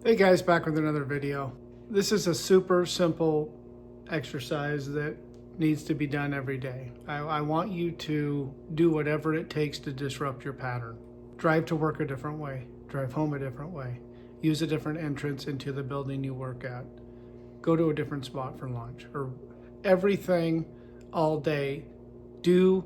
Hey guys, back with another video. This is a super simple exercise that needs to be done every day. I want you to do whatever it takes to disrupt your pattern. Drive to work a different way, drive home a different way, use a different entrance into the building you work at, go to a different spot for lunch, or everything all day. Do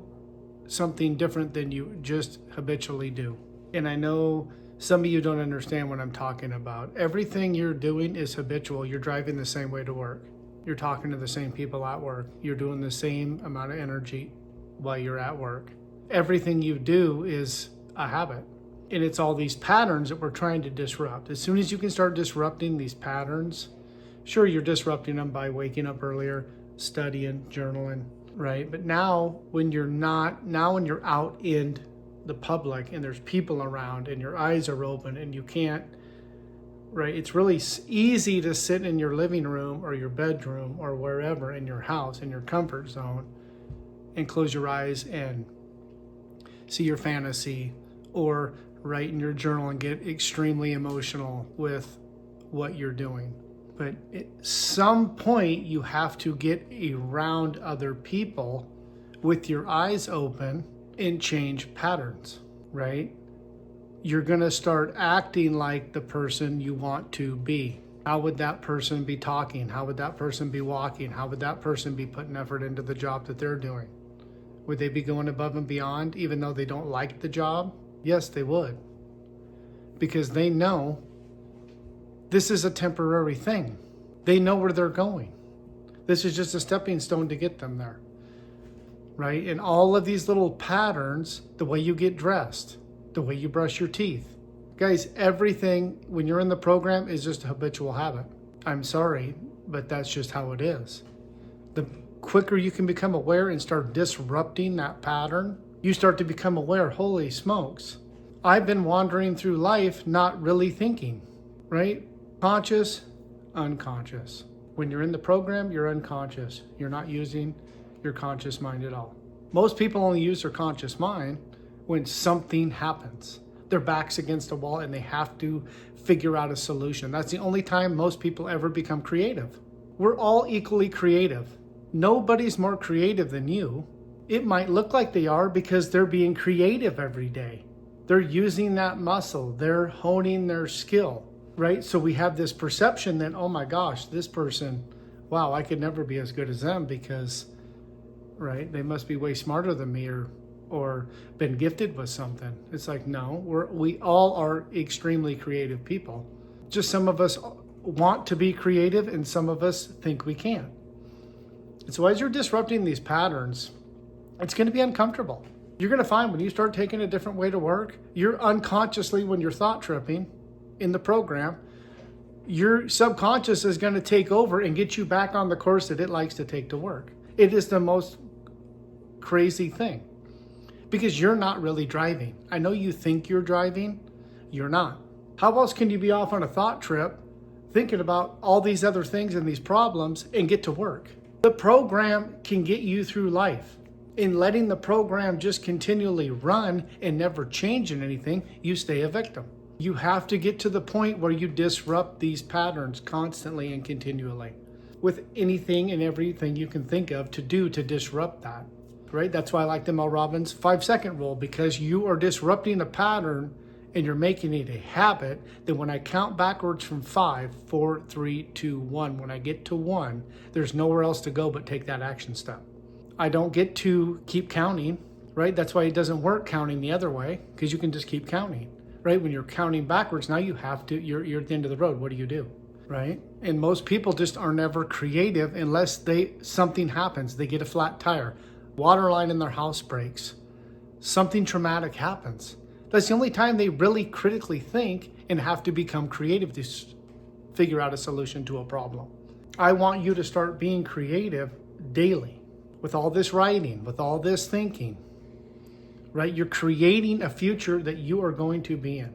something different than you just habitually do. And I know some of you don't understand what I'm talking about. Everything you're doing is habitual. You're driving the same way to work. You're talking to the same people at work. You're doing the same amount of energy while you're at work. Everything you do is a habit. And it's all these patterns that we're trying to disrupt. As soon as you can start disrupting these patterns, sure, you're disrupting them by waking up earlier, studying, journaling, right? But now when you're out in the public and there's people around and your eyes are open and you can't, right? It's really easy to sit in your living room or your bedroom or wherever in your house, in your comfort zone, and close your eyes and see your fantasy, or write in your journal and get extremely emotional with what you're doing. But at some point you have to get around other people with your eyes open and change patterns, right? You're gonna start acting like the person you want to be. How would that person be talking? How would that person be walking? How would that person be putting effort into the job that they're doing? Would they be going above and beyond even though they don't like the job? Yes, they would. Because they know this is a temporary thing. They know where they're going. This is just a stepping stone to get them there. Right? And all of these little patterns, the way you get dressed, the way you brush your teeth. Guys, everything when you're in the program is just a habitual habit. I'm sorry, but that's just how it is. The quicker you can become aware and start disrupting that pattern, you start to become aware, holy smokes, I've been wandering through life not really thinking, right? Conscious, unconscious. When you're in the program, you're unconscious. You're not using your conscious mind at all. Most people only use their conscious mind when something happens. Their back's against a wall and they have to figure out a solution. That's the only time most people ever become creative. We're all equally creative. Nobody's more creative than you. It might look like they are because they're being creative every day. They're using that muscle. They're honing their skill, right? So we have this perception that, oh my gosh, this person, wow, I could never be as good as them because, right, they must be way smarter than me or been gifted with something. It's like, no, we all are extremely creative people. Just some of us want to be creative and some of us think we can't. And so as you're disrupting these patterns, it's going to be uncomfortable. You're going to find when you start taking a different way to work, you're unconsciously, when you're thought tripping in the program, your subconscious is going to take over and get you back on the course that it likes to take to work. It is the most crazy thing because you're not really driving. I know you think you're driving, you're not. How else can you be off on a thought trip thinking about all these other things and these problems and get to work? The program can get you through life. In letting the program just continually run and never changing anything, you stay a victim. You have to get to the point where you disrupt these patterns constantly and continually with anything and everything you can think of to do to disrupt that, right? That's why I like the Mel Robbins 5-second rule, because you are disrupting a pattern and you're making it a habit that when I count backwards from 5, 4, 3, 2, 1, when I get to 1, there's nowhere else to go but take that action step. I don't get to keep counting, right? That's why it doesn't work counting the other way, because you can just keep counting, right? When you're counting backwards, now you have to, you're at the end of the road. What do you do? Right? And most people just are never creative unless something happens. They get a flat tire, water line in their house breaks, something traumatic happens. That's the only time they really critically think and have to become creative to figure out a solution to a problem. I want you to start being creative daily with all this writing, with all this thinking, right? You're creating a future that you are going to be in.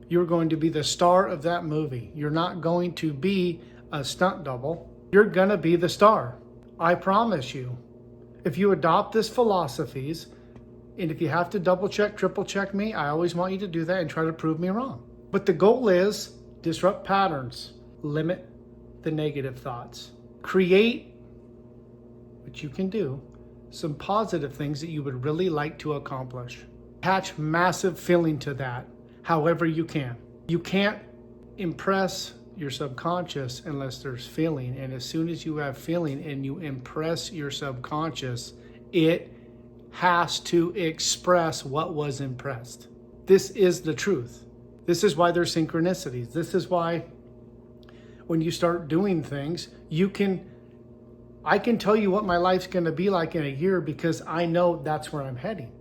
You're going to be the star of that movie. You're not going to be a stunt double. You're going to be the star. I promise you. If you adopt these philosophies, and if you have to double check, triple check me, I always want you to do that and try to prove me wrong. But the goal is Disrupt patterns. Limit the negative thoughts. Create, which you can do, some positive things that you would really like to accomplish. Attach massive feeling to that, however you can. You can't impress your subconscious unless there's feeling. And as soon as you have feeling and you impress your subconscious, it has to express what was impressed. This is the truth. This is why there's synchronicities. This is why when you start doing things, I can tell you what my life's going to be like in a year because I know that's where I'm heading.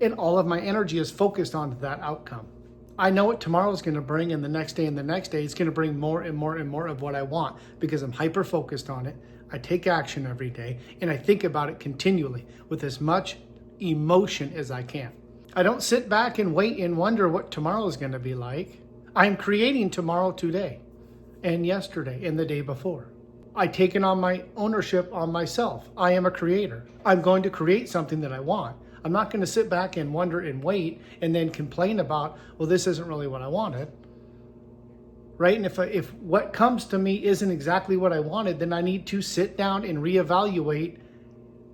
And all of my energy is focused on that outcome. I know what tomorrow is going to bring, and the next day and the next day, it's going to bring more and more and more of what I want because I'm hyper focused on it. I take action every day and I think about it continually with as much emotion as I can. I don't sit back and wait and wonder what tomorrow is going to be like. I'm creating tomorrow today and yesterday and the day before. I've taken on my ownership on myself. I am a creator. I'm going to create something that I want. I'm not going to sit back and wonder and wait and then complain about, well, this isn't really what I wanted. Right? And if what comes to me isn't exactly what I wanted, then I need to sit down and reevaluate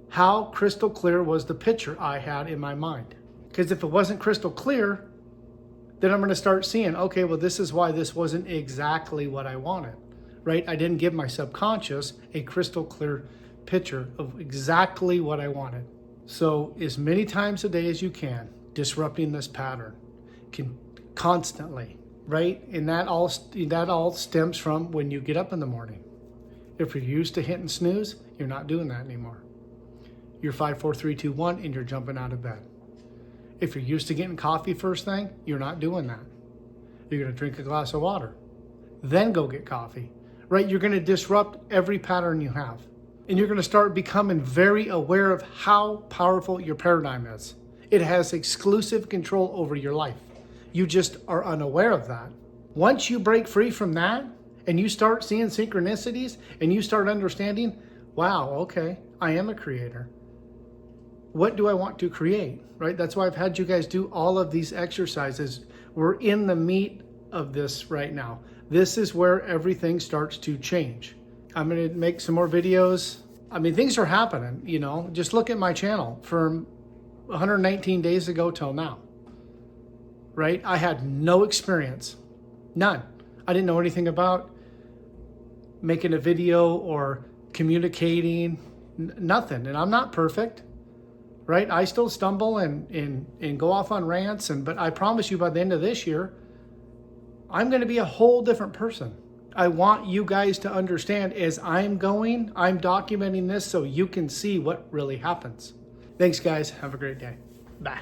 how crystal clear was the picture I had in my mind. Because if it wasn't crystal clear, then I'm going to start seeing, okay, well, this is why this wasn't exactly what I wanted. Right? I didn't give my subconscious a crystal clear picture of exactly what I wanted. So as many times a day as you can, disrupting this pattern constantly, right? And that all stems from when you get up in the morning. If you're used to hitting snooze, you're not doing that anymore. You're 5, 4, 3, 2, 1, and you're jumping out of bed. If you're used to getting coffee first thing, you're not doing that. You're going to drink a glass of water, then go get coffee. Right? You're going to disrupt every pattern you have. And you're going to start becoming very aware of how powerful your paradigm is. It has exclusive control over your life. You just are unaware of that. Once you break free from that and you start seeing synchronicities and you start understanding, wow, okay, I am a creator. What do I want to create? Right? That's why I've had you guys do all of these exercises. We're in the meat of this right now. This is where everything starts to change. I'm going to make some more videos. I mean, things are happening, you know. Just look at my channel from 119 days ago till now, right? I had no experience, none. I didn't know anything about making a video or communicating, nothing. And I'm not perfect, right? I still stumble and go off on rants, but I promise you by the end of this year, I'm going to be a whole different person. I want you guys to understand as I'm documenting this so you can see what really happens. Thanks, guys. Have a great day. Bye.